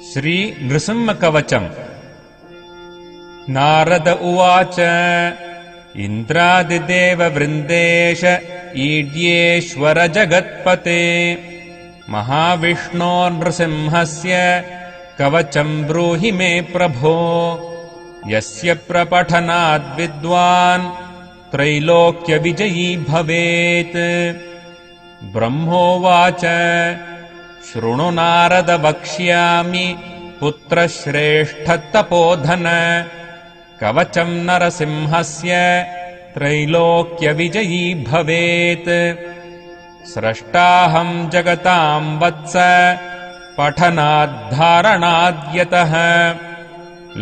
श्रीनृसिंहकवचम्। नारद उवाच इन्द्रादिदेववृन्देश ईड्येश्वर जगत्पते महाविष्णोर्नृसिंहस्य कवचम् ब्रूहि मे प्रभो यस्य प्रपठनाद्विद्वान् त्रैलोक्यविजयी भवेत्। ब्रह्मोवाच शृणु नारद वक्ष्यामि पुत्रश्रेष्ठतपोधन कवचम् नरसिंहस्य त्रैलोक्यविजयी भवेत्। स्रष्टाहम् जगताम् वत्स पठनाद्धारणाद्यतः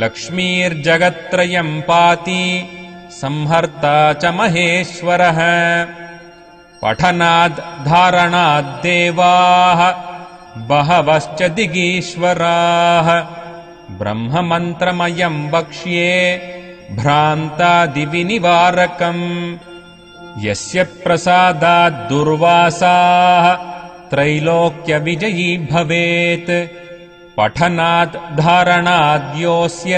लक्ष्मीर्जगत्त्रयम् पाति संहर्ता च महेश्वरः पठनाद्धारणाद्देवाः बहवश्च दिगीश्वराः ब्रह्ममन्त्रमयम् वक्ष्ये भ्रान्तादिविनिवारकम् यस्य प्रसादाद्दुर्वासाः त्रैलोक्यविजयी भवेत्। पठनाद्धारणाद्योऽस्य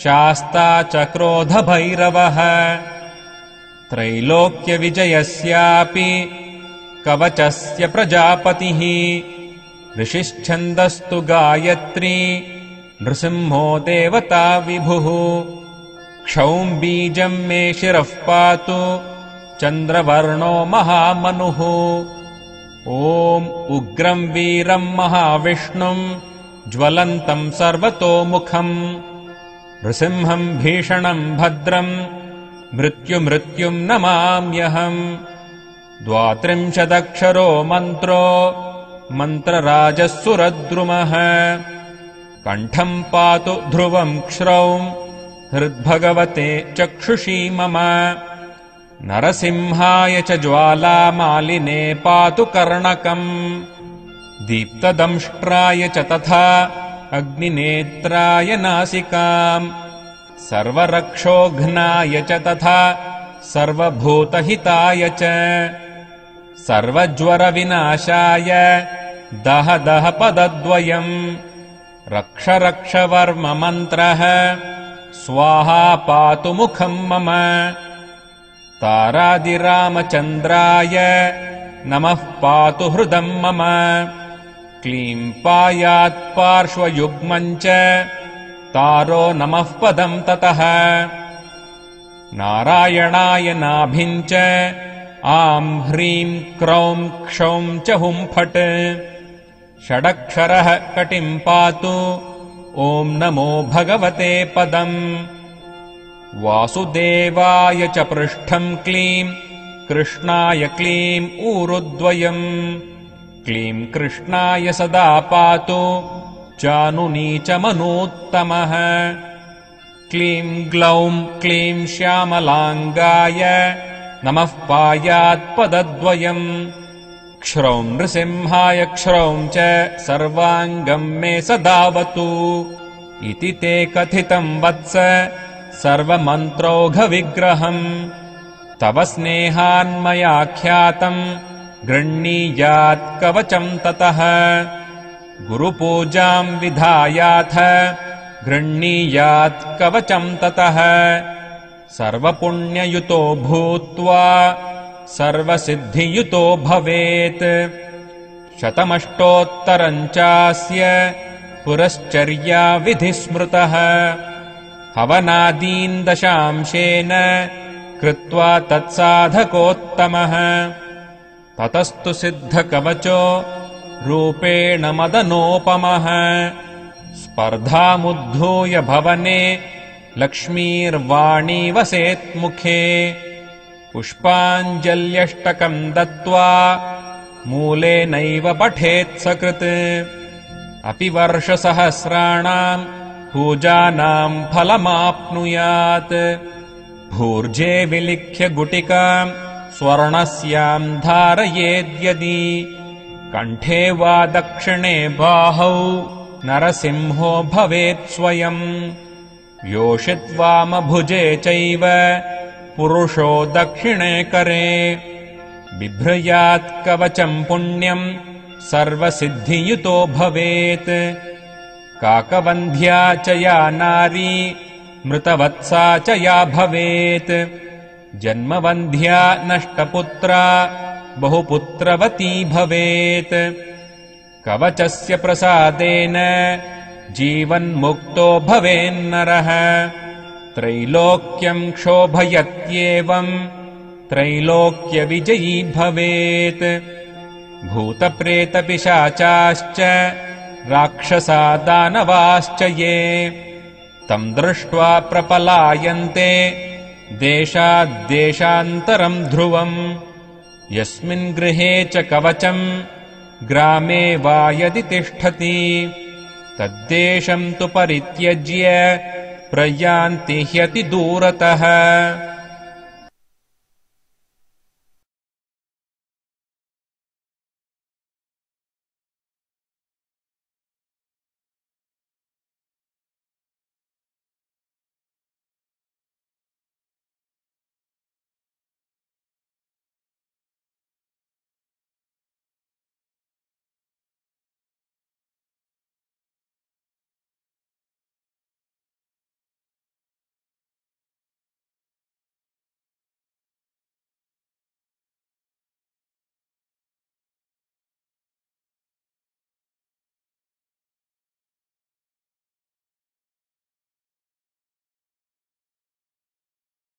शास्ता च क्रोधभैरवः त्रैलोक्यविजयस्यापि कवचस्य प्रजापतिः ऋषिश्छन्दस्तु गायत्री नृसिंहो देवता विभुः क्षौम् बीजम् मे शिरः पातु चन्द्रवर्णो महामनुः ॐ उग्रम् वीरम् महाविष्णुम् ज्वलन्तम् सर्वतोमुखम् नृसिंहम् भीषणम् भद्रम् मृत्युम् नमाम्यहम्। 32 मन्त्रो मन्त्रराजः सुरद्रुमः कण्ठम् पातु ध्रुवम् क्षौम् हृद्भगवते चक्षुषी मम नरसिंहाय च ज्वालामालिने पातु कर्णकम् दीप्तदंष्ट्राय च तथा अग्निनेत्राय नासिकाम् सर्वरक्षोघ्नाय च तथा सर्वभूतहिताय च सर्वज्वरविनाशाय दह दह पदद्वयम् रक्ष रक्ष वर्म मन्त्रः स्वाहा पातु मुखम् मम तारादिरामचन्द्राय नमः पातु हृदम् मम क्लीम् पायात् पार्श्वयुग्मम् च तारो नमः पदम् ततः नारायणाय नाभिम् च आम् ह्रीम् क्रौम् क्षौम् च हुम् फट् षडक्षरः कटिम् पातु ॐ नमो भगवते पदम् वासुदेवाय च पृष्ठम् क्लीम् कृष्णाय क्लीम् ऊरुद्वयम् क्लीम् कृष्णाय सदा पातु चानुनी च मनूत्तमः क्लीम् ग्लौम् क्लीम् श्यामलाङ्गाय नमः पायात्पदद्वयम् क्षौम् नृसिंहाय क्षौम् च सर्वाङ्गम् मे सदावतु इति ते कथितम् वत्स सर्वमन्त्रौघविग्रहम् तव स्नेहान्मयाख्यातम् गृह्णीयात् कवचम् ततः गुरुपूजाम् विधायाथ गृह्णीयात् कवचम् ततः सर्वपुण्ययुतो भूत्वा सर्वसिद्धियुतो भवेत् शतमष्टोत्तरम् चास्य पुरश्चर्या विधिस्मृतः हवनादीन् दशांशेन कृत्वा तत्साधकोत्तमः ततस्तु सिद्धकवचो रूपेण मदनोपमः स्पर्धामुद्धूय भवने लक्ष्मीर्वाणी वसेत्मुखे पुष्पाञ्जल्यष्टकम् दत्त्वा मूलेनैव पठेत्सकृत् अपि वर्षसहस्राणाम् पूजानाम् फलमाप्नुयात् भूर्जे विलिख्य गुटिकाम् स्वर्णस्याम् धारयेद्यदि कण्ठे वा दक्षिणे बाहौ नरसिंहो भवेत् स्वयम् योषित्वामभुजे चैव पुरुषो दक्षिणे करे बिभ्रयात् कवचम् पुण्यम् सर्वसिद्धियुतो भवेत् काकवन्ध्या च या नारी मृतवत्सा च या भवेत् जन्मवन्ध्या नष्टपुत्रा बहुपुत्रवती भवेत् कवचस्य प्रसादेन जीवन्मुक्तो भवेन्नरः त्रैलोक्यम् क्षोभयत्येवम् त्रैलोक्यविजयी भवेत् भूतप्रेतपिशाचाश्च राक्षसा दानवाश्च ये तम् दृष्ट्वा प्रपलायन्ते देशाद्देशान्तरम् ध्रुवम् यस्मिन् गृहे च कवचम् ग्रामे वा यदि तिष्ठति तद्देशम् तु परित्यज्य प्रयान्ति ह्यति दूरतः।